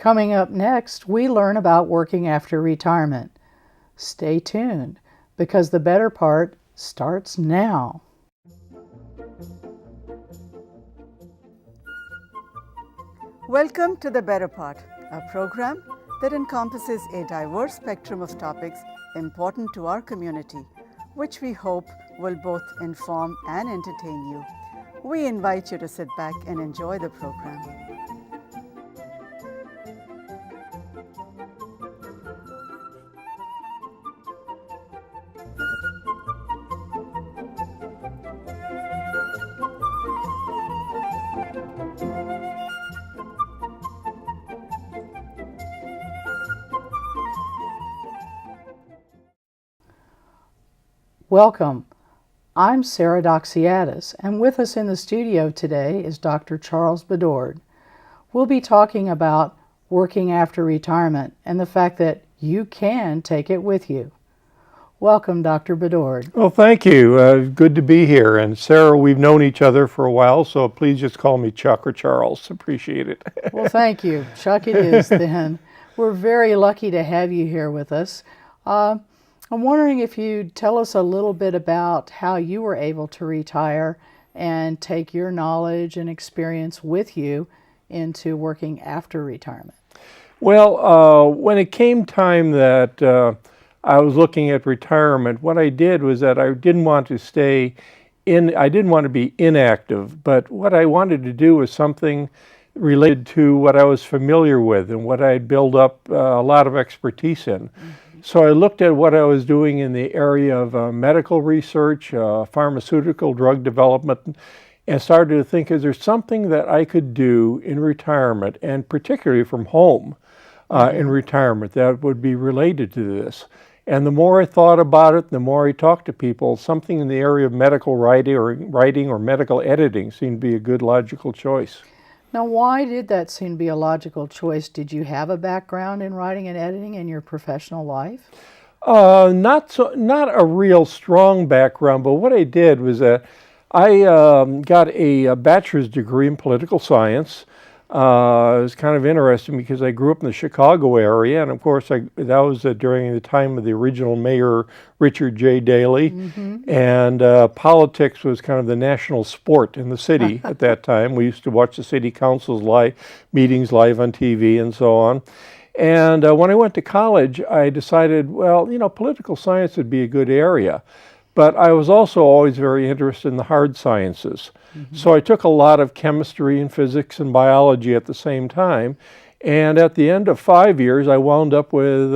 Coming up next, we learn about working after retirement. Stay tuned, because the better part starts now. Welcome to The Better Part, a program that encompasses a diverse spectrum of topics important to our community, which we hope will both inform and entertain you. We invite you to sit back and enjoy the program. Welcome. I'm Sarah Doxiadis, and with us in the studio today is Dr. Charles Bedord. We'll be talking about working after retirement and the fact that you can take it with you. Welcome, Dr. Bedord. Well, thank you. Good to be here. And Sarah, we've known each other for a while, so please just call me Chuck or Charles. Appreciate it. Well, thank you. Chuck it is then. We're very lucky to have you here with us. I'm wondering if you'd tell us a little bit about how you were able to retire and take your knowledge and experience with you into working after retirement. Well, when it came time that I was looking at retirement, what I did was that I didn't want to I didn't want to be inactive, but what I wanted to do was something related to what I was familiar with and what I'd built up a lot of expertise in. Mm-hmm. So I looked at what I was doing in the area of medical research, pharmaceutical drug development, and started to think, is there something that I could do in retirement, and particularly from home in retirement, that would be related to this? And the more I thought about it, the more I talked to people, something in the area of medical writing or medical editing seemed to be a good logical choice. Now, why did that seem to be a logical choice? Did you have a background in writing and editing in your professional life? Not a real strong background, but what I did was that I got a bachelor's degree in political science. It was kind of interesting because I grew up in the Chicago area, and of course that was during the time of the original mayor, Richard J. Daley, and politics was kind of the national sport in the city at that time. We used to watch the city council's meetings live on TV and so on. And when I went to college, I decided, well, political science would be a good area. But I was also always very interested in the hard sciences. So I took a lot of chemistry and physics and biology at the same time. And at the end of 5 years, I wound up with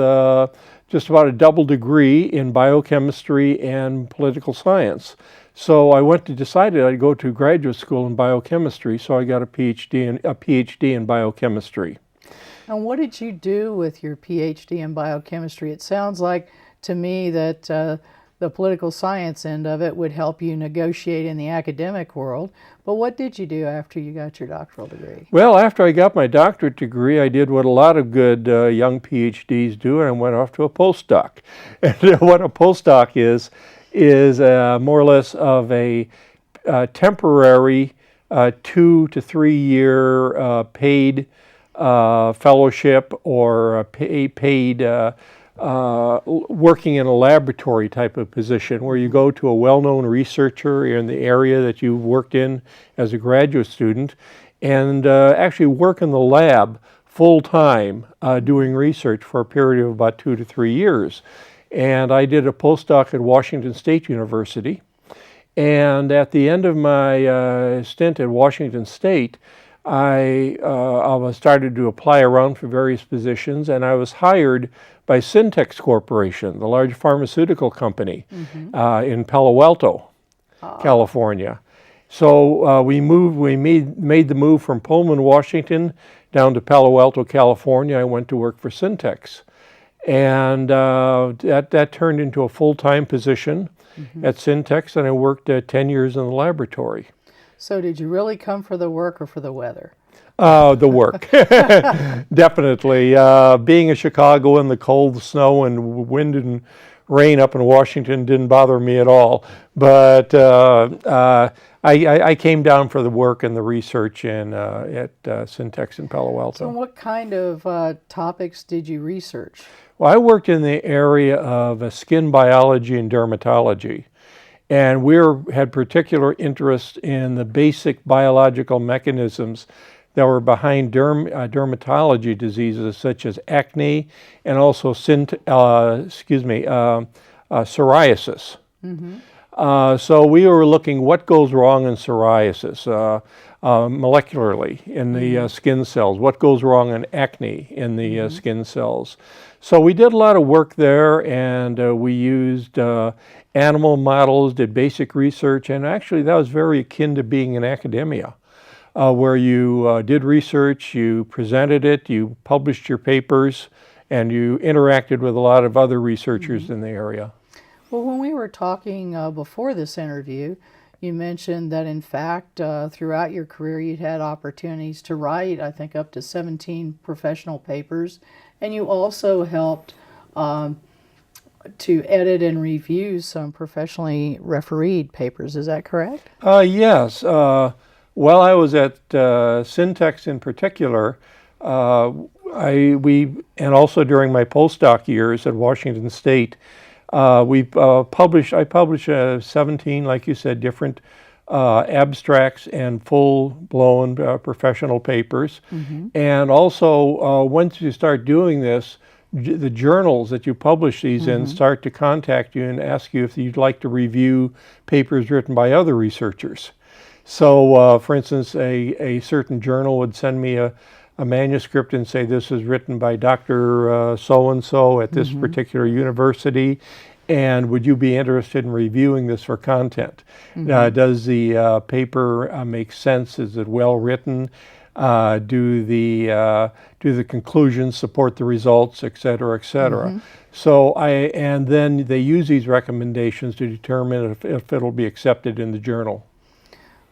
just about a double degree in biochemistry and political science. So I decided I'd go to graduate school in biochemistry, so I got a PhD in biochemistry. And what did you do with your PhD in biochemistry? It sounds like to me that the political science end of it would help you negotiate in the academic world. But what did you do after you got your doctoral degree? Well, after I got my doctorate degree, I did what a lot of good young PhDs do, and I went off to a postdoc. And what a postdoc is more or less of a temporary 2 to 3 year paid fellowship or paid working in a laboratory type of position where you go to a well-known researcher in the area that you've worked in as a graduate student and actually work in the lab full-time doing research for a period of about 2 to 3 years. And I did a postdoc at Washington State University. And at the end of my stint at Washington State, I started to apply around for various positions, and I was hired by Syntex Corporation, the large pharmaceutical company in Palo Alto, California. So we made the move from Pullman, Washington, down to Palo Alto, California. I went to work for Syntex, and that turned into a full-time position at Syntex, and I worked 10 years in the laboratory. So did you really come for the work or for the weather? The work, definitely. Being in Chicago in the cold, snow, and wind and rain up in Washington didn't bother me at all. But I came down for the work and the research at Syntex in Palo Alto. So what kind of topics did you research? Well, I worked in the area of skin biology and dermatology. And we had particular interest in the basic biological mechanisms that were behind dermatology diseases such as acne and also psoriasis. So we were looking what goes wrong in psoriasis molecularly in the skin cells, what goes wrong in acne in the skin cells. So we did a lot of work there, and we used animal models, did basic research, and actually that was very akin to being in academia, where you did research, you presented it, you published your papers, and you interacted with a lot of other researchers in the area. Well, when we were talking before this interview, you mentioned that in fact throughout your career you'd had opportunities to write, I think, up to 17 professional papers, and you also helped to edit and review some professionally refereed papers. Is that correct? Yes. While I was at Syntex in particular, and also during my postdoc years at Washington State, I published 17, like you said, different abstracts and full-blown professional papers. And also, once you start doing this, the journals that you publish these in start to contact you and ask you if you'd like to review papers written by other researchers. So, for instance, a certain journal would send me a manuscript and say, this is written by Dr. So-and-so at this particular university, and would you be interested in reviewing this for content? Does the paper make sense? Is it well written? Do the conclusions support the results, et cetera, et cetera? So and then they use these recommendations to determine if it'll be accepted in the journal.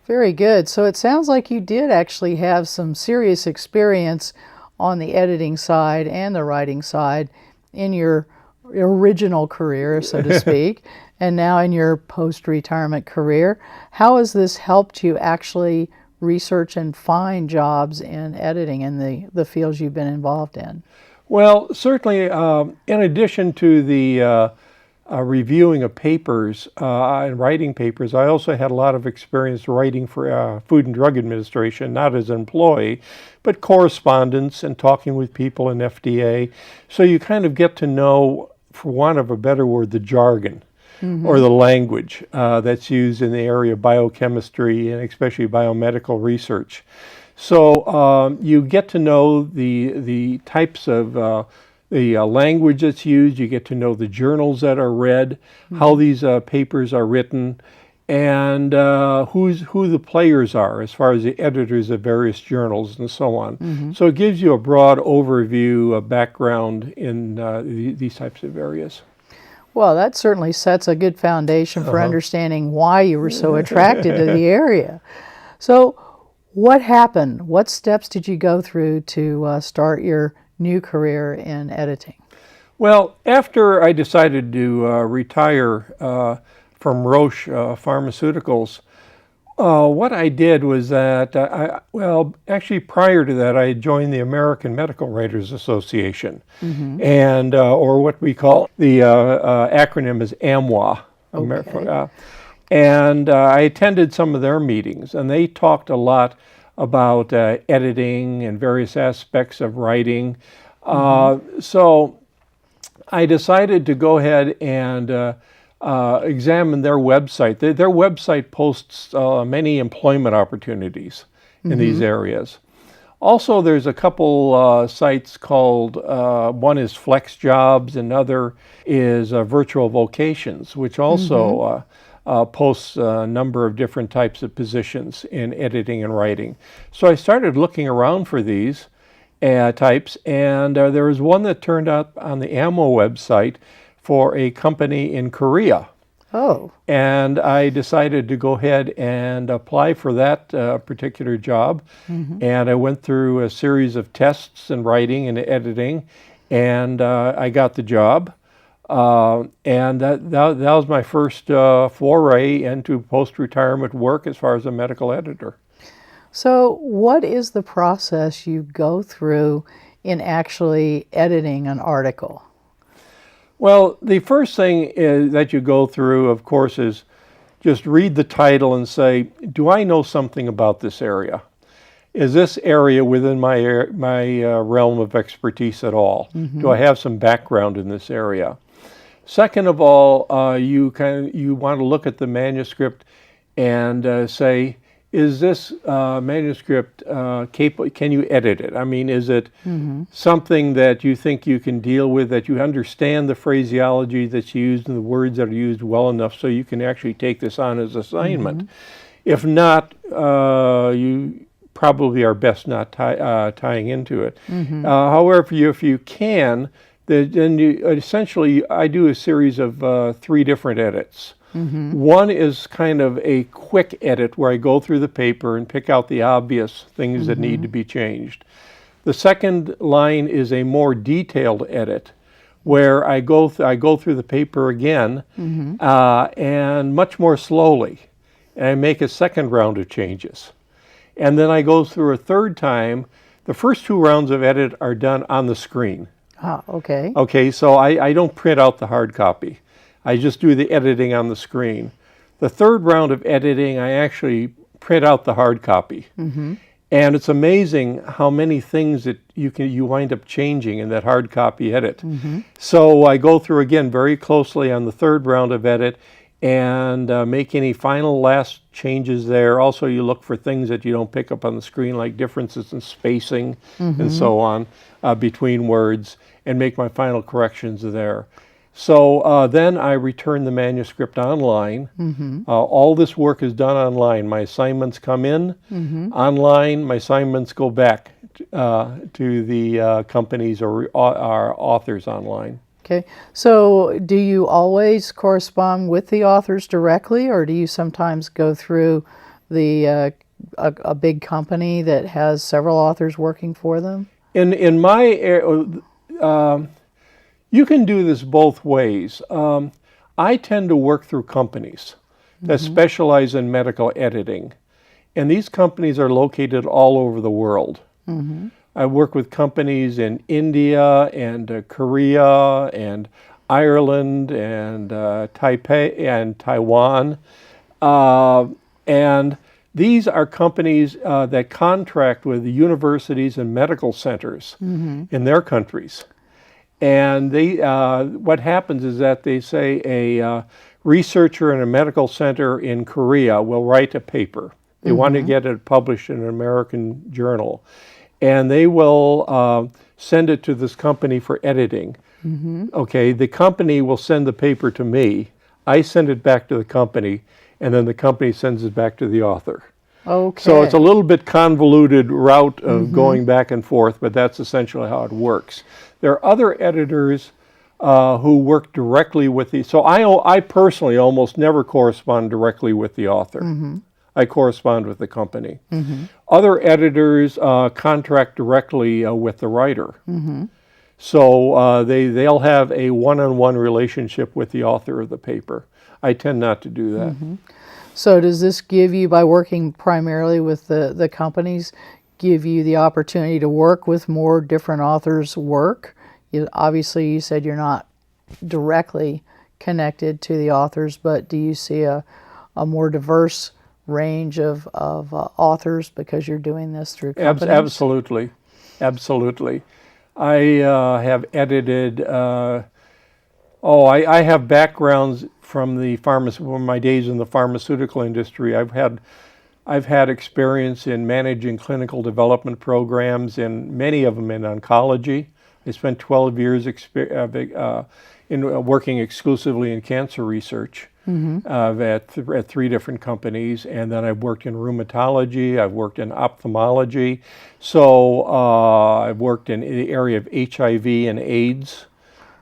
Very good. So it sounds like you did actually have some serious experience on the editing side and the writing side in your original career, so to speak, and now in your post-retirement career. How has this helped you actually research and find jobs in editing in the fields you've been involved in? Well, certainly, in addition to the reviewing of papers and writing papers, I also had a lot of experience writing for Food and Drug Administration, not as an employee, but correspondence and talking with people in FDA. So you kind of get to know, for want of a better word, the jargon or the language that's used in the area of biochemistry and especially biomedical research. So you get to know the types of the language that's used, you get to know the journals that are read, how these papers are written, and who the players are as far as the editors of various journals and so on. So it gives you a broad overview, a background in these types of areas. Well, that certainly sets a good foundation for understanding why you were so attracted to the area. So what happened? What steps did you go through to start your new career in editing? Well, after I decided to retire from Roche Pharmaceuticals, what I did was that, actually prior to that, I joined the American Medical Writers Association, and or what we call the acronym is AMWA. Okay. And I attended some of their meetings, and they talked a lot about editing and various aspects of writing. So I decided to go ahead and examine their website. Their website posts many employment opportunities in these areas. Also, there's a couple sites called, one is Flex Jobs, another is Virtual Vocations, which also posts a number of different types of positions in editing and writing. So I started looking around for these types, and there was one that turned up on the AMO website for a company in Korea. Oh. And I decided to go ahead and apply for that particular job. And I went through a series of tests in writing and editing, and I got the job. And that was my first foray into post-retirement work as far as a medical editor. So, what is the process you go through in actually editing an article? Well, the first thing that you go through, of course, is just read the title and say, do I know something about this area? Is this area within my realm of expertise at all? Do I have some background in this area? Second of all, you want to look at the manuscript and say, is this manuscript capable? Can you edit it? I mean, is it something that you think you can deal with, that you understand the phraseology that's used and the words that are used well enough so you can actually take this on as assignment? If not, you probably are best not tying into it. However, if you can, then you essentially, I do a series of 3 different edits. One is kind of a quick edit where I go through the paper and pick out the obvious things that need to be changed. The second line is a more detailed edit where I go through the paper again and much more slowly, and I make a second round of changes. And then I go through a third time. The first 2 rounds of edit are done on the screen. Ah, okay. Okay, so I don't print out the hard copy. I just do the editing on the screen. The third round of editing, I actually print out the hard copy. And it's amazing how many things that you wind up changing in that hard copy edit. So I go through again very closely on the third round of edit and make any final last changes there. Also, you look for things that you don't pick up on the screen, like differences in spacing and so on between words, and make my final corrections there. So then I return the manuscript online. All this work is done online. My assignments come in online. My assignments go back to the companies or our authors online. Okay. So, do you always correspond with the authors directly, or do you sometimes go through the a big company that has several authors working for them? In my you can do this both ways. I tend to work through companies that specialize in medical editing, and these companies are located all over the world. I work with companies in India and Korea and Ireland and Taipei and Taiwan, and these are companies that contract with the universities and medical centers in their countries. And they, what happens is that they say a researcher in a medical center in Korea will write a paper. They want to get it published in an American journal. And they will send it to this company for editing. Okay, the company will send the paper to me. I send it back to the company, and then the company sends it back to the author. Okay. So it's a little bit convoluted route of going back and forth, but that's essentially how it works. There are other editors who work directly with the, so I personally almost never correspond directly with the author. I correspond with the company. Other editors contract directly with the writer. So they'll have a one-on-one relationship with the author of the paper. I tend not to do that. So does this give you, by working primarily with the companies, give you the opportunity to work with more different authors' work? Obviously, you said you're not directly connected to the authors, but do you see a more diverse range of authors because you're doing this through companies? Absolutely. Absolutely. I have edited, I have backgrounds from from my days in the pharmaceutical industry. I've had experience in managing clinical development programs, and many of them in oncology. I spent 12 years in working exclusively in cancer research at 3 different companies, and then I've worked in rheumatology, I've worked in ophthalmology, so I've worked in the area of HIV and AIDS,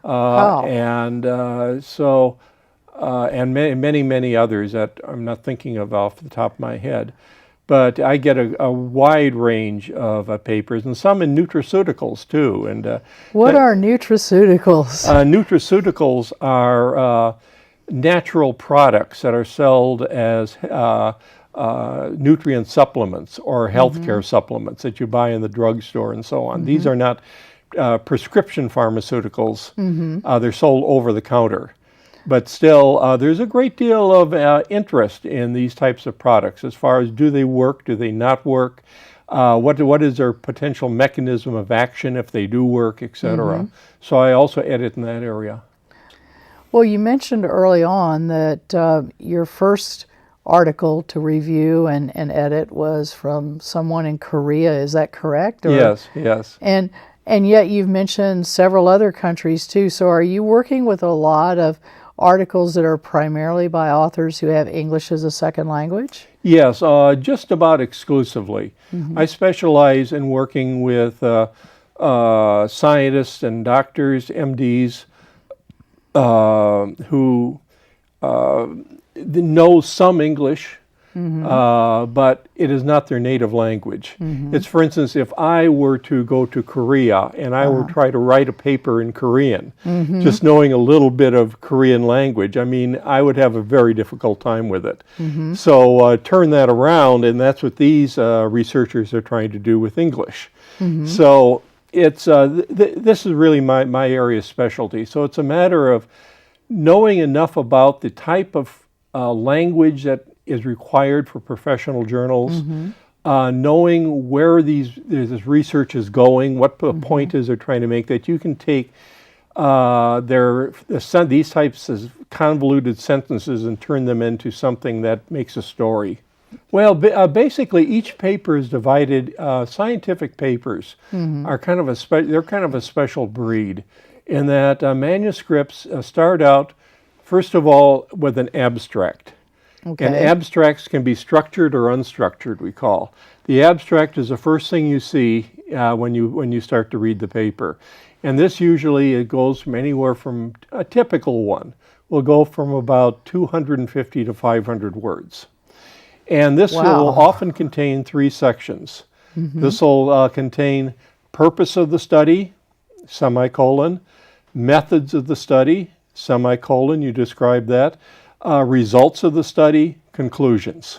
and many others that I'm not thinking of off the top of my head. but I get a wide range of papers, and some in nutraceuticals too. And What are nutraceuticals? nutraceuticals are natural products that are sold as nutrient supplements or healthcare supplements that you buy in the drugstore and so on. These are not prescription pharmaceuticals. They're sold over the counter. But still, there's a great deal of interest in these types of products as far as do they work, do they not work, what is their potential mechanism of action if they do work, etc. So I also edit in that area. Well, you mentioned early on that your first article to review and edit was from someone in Korea. Is that correct? Yes, yes. And yet you've mentioned several other countries too. So are you working with a lot of articles that are primarily by authors who have English as a second language? Yes, just about exclusively. I specialize in working with scientists and doctors, MDs, who know some English, but it is not their native language. It's, for instance, if I were to go to Korea and I were to try to write a paper in Korean, just knowing a little bit of Korean language, I mean, I would have a very difficult time with it. So turn that around, and that's what these researchers are trying to do with English. So it's this is really my area of specialty. So it's a matter of knowing enough about the type of language that is required for professional journals, knowing where this research is going, what the point is they're trying to make, that you can take these types of convoluted sentences and turn them into something that makes a story. Well, basically, each paper is divided. Scientific papers are kind of they're kind of a special breed, in that manuscripts start out, first of all, with an abstract. Okay. And abstracts can be structured or unstructured, we call. The abstract is the first thing you see when you start to read the paper. And this usually, it goes from anywhere from, a typical one will go from about 250 to 500 words. And this will often contain 3 sections. This will contain purpose of the study, semicolon, methods of the study, semicolon, you describe that, results of the study, conclusions.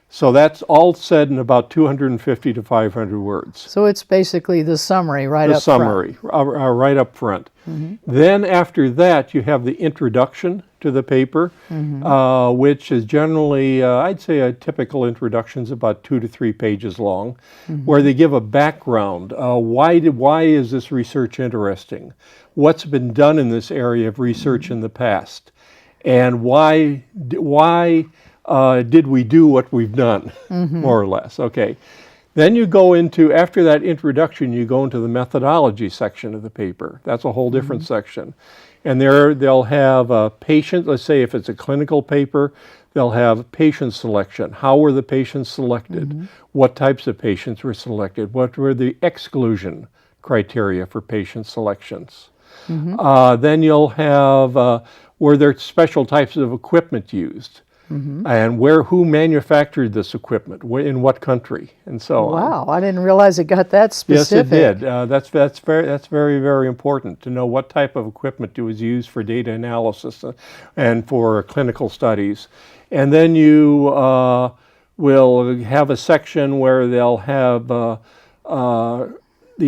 So that's all said in about 250 to 500 words. So it's basically the summary right up front. The summary, right up front. Then after that, you have the introduction to the paper, which is generally, I'd say a typical introduction is about 2 to 3 pages long, where they give a background. Why is this research interesting? What's been done in this area of research in the past? And why did we do what we've done, more or less? Okay. Then you go into, after that introduction, you go into the methodology section of the paper. That's a whole different section. And there they'll have patient, let's say if it's a clinical paper, they'll have patient selection. How were the patients selected? What types of patients were selected? What were the exclusion criteria for patient selections? Then you'll have, were there special types of equipment used? And who manufactured this equipment, in what country, and so on. Wow, I didn't realize it got that specific. Yes, it did. That's very, very important to know what type of equipment was used for data analysis and for clinical studies. And then you will have a section where they'll have the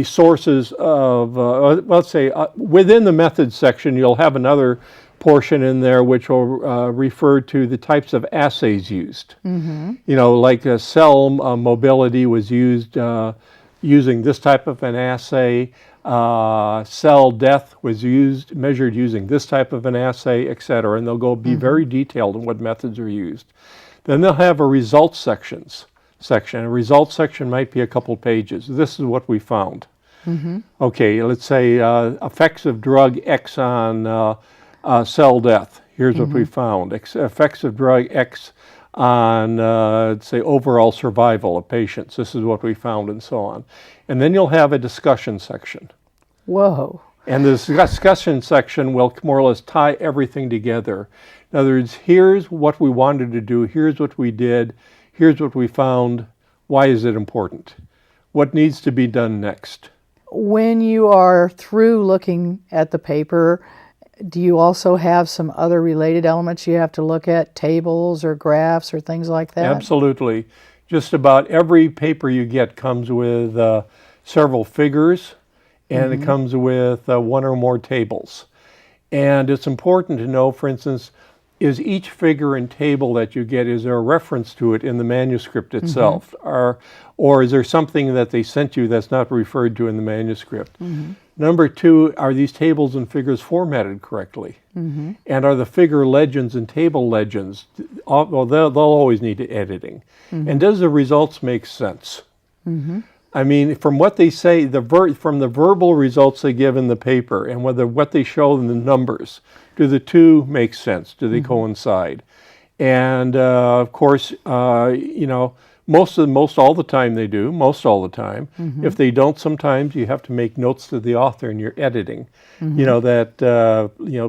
sources of, let's say, within the methods section, you'll have another portion in there which will refer to the types of assays used. You know, like cell mobility was used using this type of an assay. Cell death was measured using this type of an assay, etc. And they'll be very detailed in what methods are used. Then they'll have a results section. A results section might be a couple pages. This is what we found. Okay, let's say effects of drug X on cell death. Here's what we found. Effects of drug X on, say, overall survival of patients. This is what we found, and so on. And then you'll have a discussion section. Whoa. And the discussion section will more or less tie everything together. In other words, here's what we wanted to do, here's what we did, here's what we found, Why is it important? What needs to be done next? When you are through looking at the paper, do you also have some other related elements you have to look at, tables or graphs or things like that? Absolutely. Just about every paper you get comes with several figures, and it comes with one or more tables. And it's important to know, for instance, is each figure and table that you get, is there a reference to it in the manuscript itself? Or is there something that they sent you that's not referred to in the manuscript? Number two, are these tables and figures formatted correctly? And are the figure legends and table legends, well, they'll always need editing. And does the results make sense? I mean, from what they say, from the verbal results they give in the paper and what they show in the numbers, do the two make sense? Do they coincide? And of course, most all the time they do, most all the time. If they don't, sometimes you have to make notes to the author in your editing.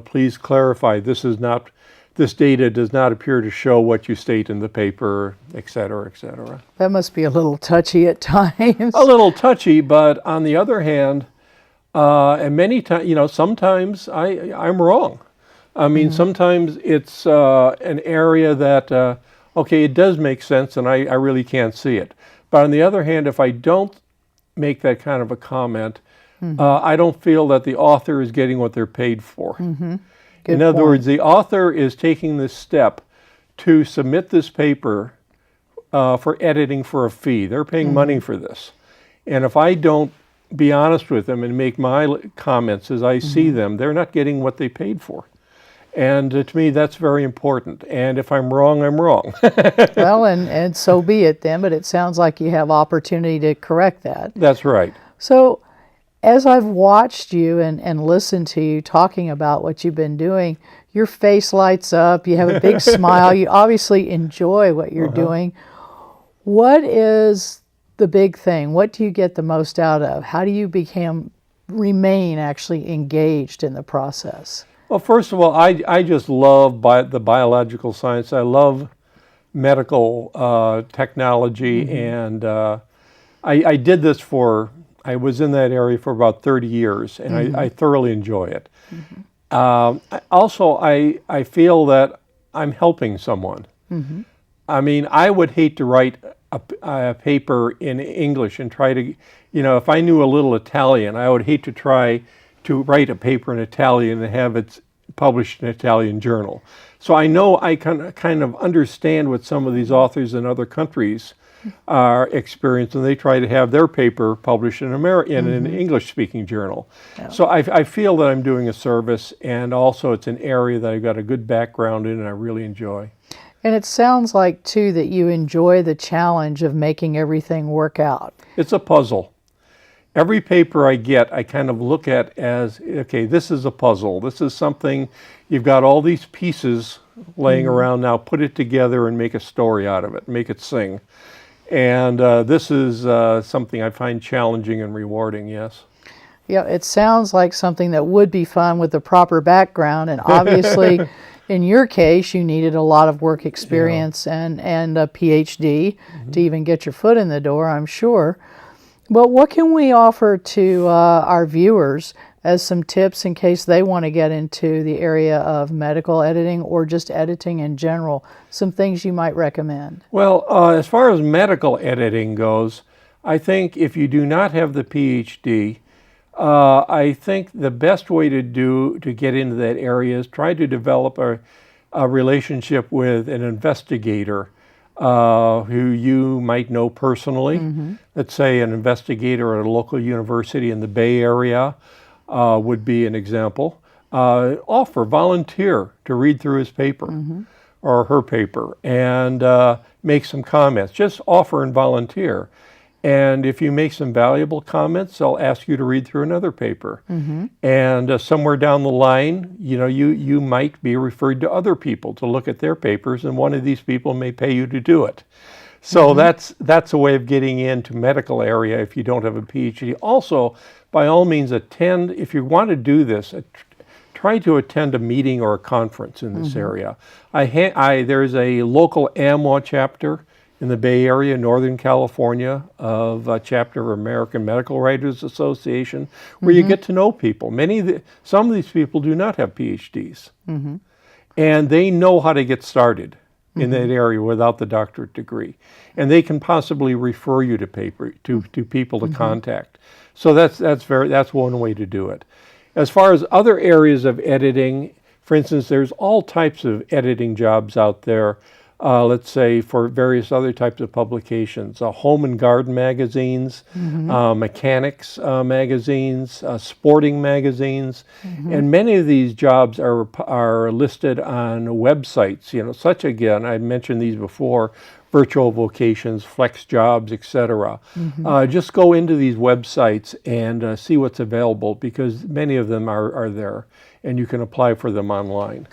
Please clarify, this data does not appear to show what you state in the paper, et cetera, et cetera. That must be a little touchy at times. A little touchy, but on the other hand, and many times, sometimes I'm wrong. I mean, sometimes it's an area that, okay, it does make sense and I really can't see it. But on the other hand, if I don't make that kind of a comment, I don't feel that the author is getting what they're paid for. In other words, the author is taking this step to submit this paper for editing for a fee. They're paying money for this. And if I don't be honest with them and make my comments as I see them, they're not getting what they paid for. And to me, that's very important. And if I'm wrong, I'm wrong. Well, and so be it then, but it sounds like you have opportunity to correct that. That's right. So as I've watched you and listened to you talking about what you've been doing, your face lights up, you have a big smile, you obviously enjoy what you're doing. What is the big thing? What do you get the most out of? How do you remain actually engaged in the process? Well, first of all, I just love the biological science. I love medical technology, and I did this I was in that area for about 30 years, and I thoroughly enjoy it. Also, I feel that I'm helping someone. I mean, I would hate to write a paper in English and try to, if I knew a little Italian, I would hate to try to write a paper in Italian and have it published in an Italian journal. So I know I kind of understand what some of these authors in other countries are experiencing, and they try to have their paper published in an English-speaking journal. Yeah. So I feel that I'm doing a service, and also it's an area that I've got a good background in and I really enjoy. And it sounds like, too, that you enjoy the challenge of making everything work out. It's a puzzle. Every paper I get, I kind of look at as, okay, this is a puzzle. This is something, you've got all these pieces laying around now, put it together and make a story out of it, make it sing. And this is something I find challenging and rewarding, yes. Yeah, it sounds like something that would be fun with the proper background, and obviously, in your case, you needed a lot of work experience and a PhD to even get your foot in the door, I'm sure. But what can we offer to our viewers as some tips in case they want to get into the area of medical editing or just editing in general? Some things you might recommend. Well, as far as medical editing goes, I think if you do not have the PhD, I think the best way to get into that area is try to develop a relationship with an investigator who you might know personally. Let's say an investigator at a local university in the Bay Area would be an example. Volunteer to read through his paper or her paper and make some comments. Just offer and volunteer. And if you make some valuable comments, they'll ask you to read through another paper. And somewhere down the line, you might be referred to other people to look at their papers, and one of these people may pay you to do it. So that's a way of getting into medical area if you don't have a PhD. Also, by all means, if you want to do this, try to attend a meeting or a conference in this area. There's a local AMWA chapter in the Bay Area, Northern California, of a chapter of American Medical Writers Association, where you get to know people. Some of these people do not have PhDs, and they know how to get started in that area without the doctorate degree, and they can possibly refer you to people to contact. So that's one way to do it. As far as other areas of editing, for instance, there's all types of editing jobs out there. Let's say for various other types of publications, home and garden magazines, mechanics magazines, sporting magazines, and many of these jobs are listed on websites. Such again, I mentioned these before: virtual vocations, flex jobs, etc. Just go into these websites and see what's available, because many of them are there, and you can apply for them online.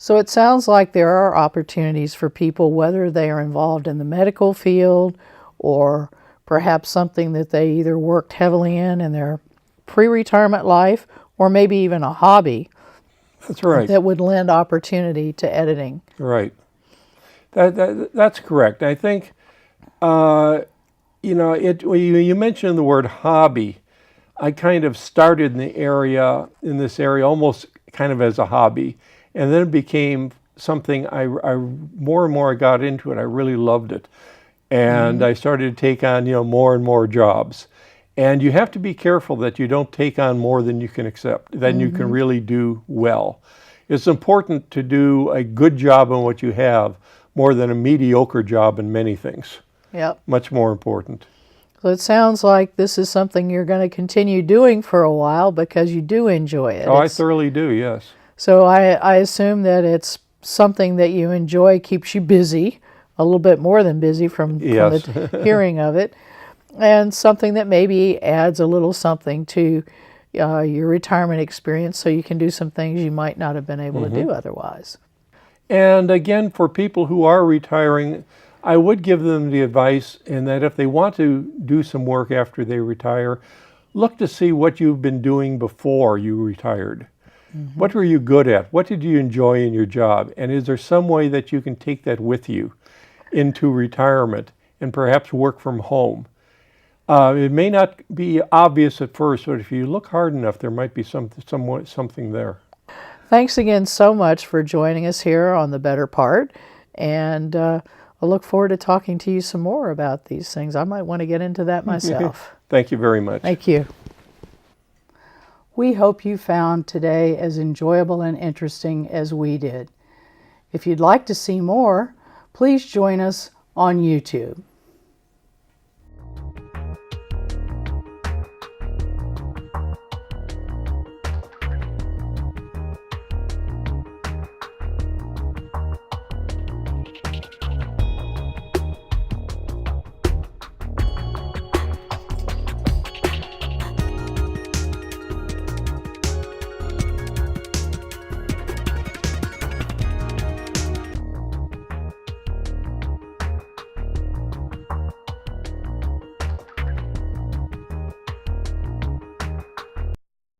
So it sounds like there are opportunities for people, whether they are involved in the medical field or perhaps something that they either worked heavily in their pre-retirement life, or maybe even a hobby. That's right. That would lend opportunity to editing. Right. That's correct. I think, you mentioned the word hobby. I kind of started in this area almost kind of as a hobby. And then it became something I more and more I got into it. I really loved it. And I started to take on, more and more jobs. And you have to be careful that you don't take on more than you can accept, than you can really do well. It's important to do a good job on what you have more than a mediocre job in many things. Yep. Much more important. So it sounds like this is something you're going to continue doing for a while because you do enjoy it. Oh, I thoroughly do, yes. So I assume that it's something that you enjoy, keeps you busy, a little bit more than busy from the hearing of it, and something that maybe adds a little something to your retirement experience, so you can do some things you might not have been able to do otherwise. And again, for people who are retiring, I would give them the advice in that if they want to do some work after they retire, look to see what you've been doing before you retired. What were you good at? What did you enjoy in your job? And is there some way that you can take that with you into retirement and perhaps work from home? It may not be obvious at first, but if you look hard enough, there might be something there. Thanks again so much for joining us here on The Better Part. And I look forward to talking to you some more about these things. I might want to get into that myself. Thank you very much. Thank you. We hope you found today as enjoyable and interesting as we did. If you'd like to see more, please join us on YouTube.